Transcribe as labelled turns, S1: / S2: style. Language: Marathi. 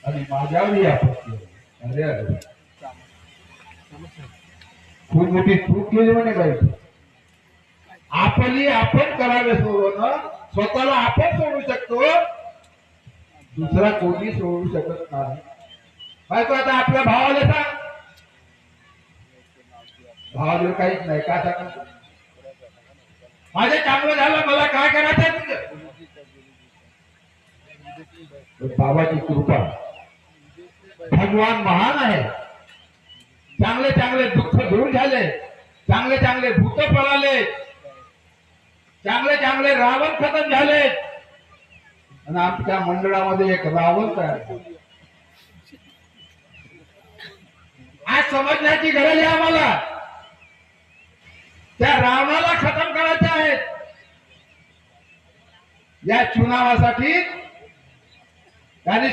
S1: आणि माझ्यावरही आपत्ती आली. अरे अरे खूप मोठी चूक केली म्हणे बाई. आपण करावे सोडून स्वतःला आपण सोडू शकतो, दुसरा कोणी सोडू शकत नाही. बायको आता आपल्या भावाला सांग, भावाला काहीच नाही का सांग, माझे चांगलं झालं मला काय करायचं तुझं. बाबाची कृपा, भगवान महान आहे. चांगले चांगले दुःख दूर झाले, चांगले चांगले भूत पळाले, चांगले चांगले रावण खतम झाले आणि आमच्या मंडळामध्ये एक रावण तयार झाला. आज समजण्याची गरज आहे आम्हाला, त्या रावणाला खतम करायचे आहेत. या चुनावासाठी त्यांनी